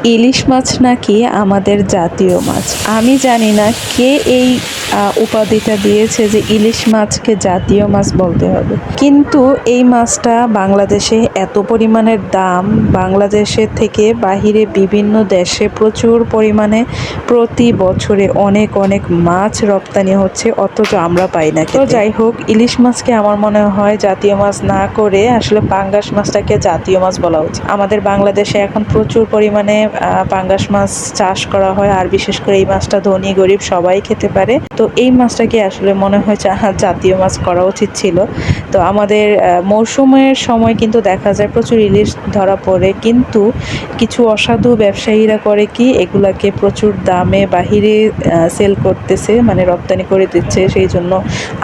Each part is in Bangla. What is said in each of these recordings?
ইলিশ মাছ নাকি আমাদের জাতীয় মাছ। আমি জানি না কে এই উপাধিটা দিয়েছে যে ইলিশ মাছকে জাতীয় মাছ বলতে হবে, কিন্তু এই মাছটা বাংলাদেশে এত পরিমাণের দাম, বাংলাদেশের থেকে বাহিরে বিভিন্ন দেশে প্রচুর পরিমাণে প্রতি বছরে অনেক অনেক মাছ রপ্তানি হচ্ছে, অথচ আমরা পাই না। তো যাই হোক, ইলিশ মাছকে আমার মনে হয় জাতীয় মাছ না করে আসলে পাঙ্গাস মাছটাকে জাতীয় মাছ বলা উচিত। আমাদের বাংলাদেশে এখন প্রচুর পরিমাণে পাঙ্গাস মাছ চাষ করা হয়, আর বিশেষ করে এই মাছটা ধনী গরিব সবাই খেতে পারে। তো এই মাছটাকে আসলে মনে হয় জাতীয় মাছ করা উচিত ছিল। তো আমাদের মৌসুমের সময় কিন্তু দেখা যায় প্রচুর ইলিশ ধরা পড়ে, কিন্তু কিছু অসাধু ব্যবসায়ীরা করে কি এগুলাকে প্রচুর দামে বাহিরে সেল করতেছে, মানে রপ্তানি করে দিচ্ছে, সেই জন্য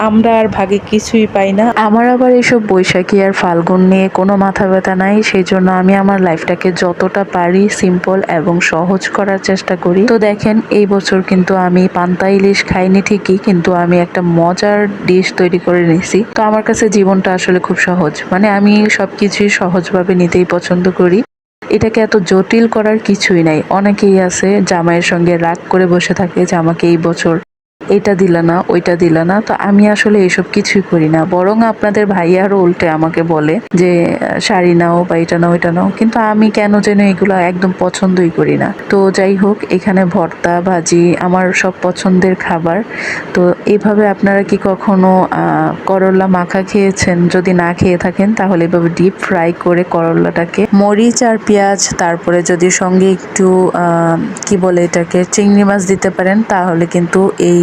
আমরা আর ভাগে কিছুই পাই না। আমার আবার এইসব বৈশাখী আর ফাল্গুন নিয়ে কোনো মাথা ব্যথা নাই, সেই জন্য আমি আমার লাইফটাকে যতটা পারি সিম্পল এবং সহজ করার চেষ্টা করি। তো দেখেন, এই বছর কিন্তু আমি পান্তা ইলিশ খাইনি ঠিকই, কিন্তু আমি একটা মজার ডিশ তৈরি করে নিয়েছি। তো আমার কাছে জীবনটা আসলে খুব সহজ, মানে আমি সবকিছুই সহজভাবে নিতেই পছন্দ করি। এটাকে এত জটিল করার কিছুই নাই। অনেকেই আছে জামাইয়ের সঙ্গে রাগ করে বসে থাকে যে আমাকে এই বছর এটা দিলা না, ওইটা দিলা না। তো আমি আসলে এসব কিছুই করি না, বরং আপনাদের ভাইয়া আরো উল্টে আমাকে বলে যে শাড়ি নাও বা এটা নাও এটা নাও, কিন্তু আমি কেন যেন এগুলো একদম পছন্দই করি না। তো যাই হোক, এখানে ভর্তা ভাজি আমার সব পছন্দের খাবার। তো এইভাবে আপনারা কি কখনো করলা মাখা খেয়েছেন? যদি না খেয়ে থাকেন তাহলে এভাবে ডিপ ফ্রাই করে করলাটাকে মরিচ আর পেঁয়াজ, তারপরে যদি সঙ্গে একটু কি বলে এটাকে চিংড়ি মাছ দিতে পারেন, তাহলে কিন্তু এই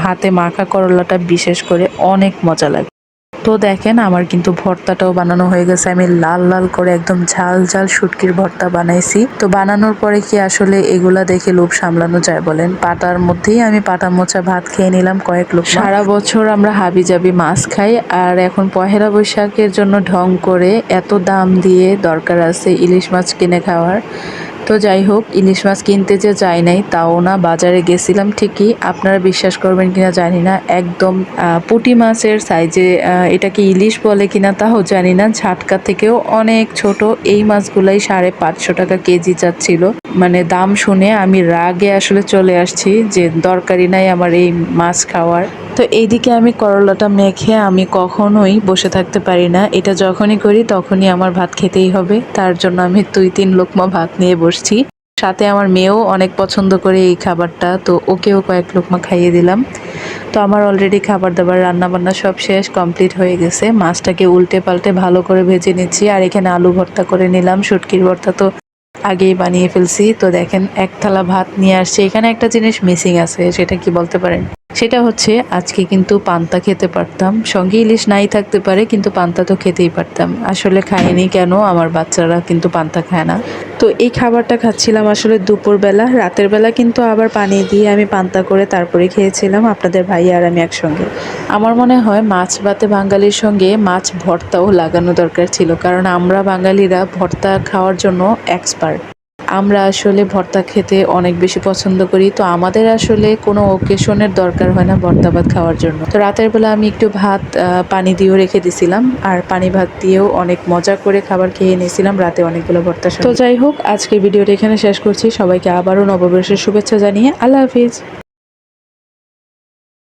হাতে মাখা করলাটা বিশেষ করে অনেক মজা লাগে। তো দেখেন, আমার কিন্তু ভর্তাটাও বানানো হয়ে গেছে। আমি লাল লাল করে একদম ঝাল ঝাল শুটকির ভর্তা বানাইছি। তো বানানোর পরে কি আসলে এগুলা দেখে লোভ সামলানো যায় বলেন? পাটার মধ্যেই আমি পাটা মোছা ভাত খেয়ে নিলাম কয়েক লোক। সারা বছর আমরা হাবিজাবি মাছ খাই, আর এখন পহেলা বৈশাখের জন্য ঢং করে এত দাম দিয়ে দরকার আছে ইলিশ মাছ কিনে খাওয়ার। তো যাই হোক, ইলিশ মাছ কিনতে যে যাই নাই তাও না, বাজারে গেছিলাম ঠিকই। আপনারা বিশ্বাস করবেন কিনা জানি না, একদম পুঁটি মাছের সাইজে, এটাকে ইলিশ বলে কিনা তাও জানি না, ঝাটকা থেকেও অনেক ছোট এই মাছগুলাই 550 টাকা কেজি যাচ্ছিল। মানে দাম শুনে আমি রাগে আসলে চলে আসছি যে দরকারই নাই আমার এই মাছ খাওয়ার। তো এইদিকে আমি করলাটা মেখে আমি কখনোই বসে থাকতে পারি না, এটা যখনই করি তখনই আমার ভাত খেতেই হবে। তার জন্য আমি 2-3 লোকমা ভাত নিয়ে বসছি। সাথে আমার মেয়েও অনেক পছন্দ করে এই খাবারটা, তো ওকেও কয়েক লোকমা খাইয়ে দিলাম। তো আমার অলরেডি খাবার দাবার রান্না বান্না সব শেষ, কমপ্লিট হয়ে গেছে। মাছটাকে উল্টে পাল্টে ভালো করে ভেজে নিচ্ছি, আর এখানে আলু ভর্তা করে নিলাম। শুটকির ভর্তা তো আগেই বানিয়ে ফেলছি। তো দেখেন, এক থালা ভাত নিয়ে আসছে। এখানে একটা জিনিস মিসিং আছে, সেটা কি বলতে পারেন? সেটা হচ্ছে আজকে কিন্তু পান্তা খেতে পারতাম, সঙ্গে ইলিশ নাই থাকতে পারে, কিন্তু পান্তা তো খেতেই পারতাম। আসলে খাইনি কেন, আমার বাচ্চারা কিন্তু পান্তা খায় না। তো এই খাবারটা খাচ্ছিলাম আসলে দুপুরবেলা। রাতের বেলা কিন্তু আবার পানি দিয়ে আমি পান্তা করে তারপরে খেয়েছিলাম আপনাদের ভাই আর আমি একসঙ্গে। আমার মনে হয় মাছ ভাতে বাঙালির সঙ্গে মাছ ভর্তাও লাগানো দরকার ছিল, কারণ আমরা বাঙালিরা ভর্তা খাওয়ার জন্য এক্সপার্ট। আমরা আসলে ভর্তা খেতে অনেক বেশি পছন্দ করি। তো আমাদের আসলে কোনো ওকেশনের দরকার হয় না ভর্তা ভাত খাওয়ার জন্য। তো রাতের বেলা আমি একটু ভাত পানি দিয়েও রেখে দিছিলাম, আর পানি ভাত দিয়েও অনেক মজা করে খাবার খেয়ে নিয়েছিলাম রাতে অনেকগুলো ভর্তা। তো যাই হোক, আজকের ভিডিওটা এখানে শেষ করছি। সবাইকে আবারও নববর্ষের শুভেচ্ছা জানিয়ে আল্লাহ হাফিজ।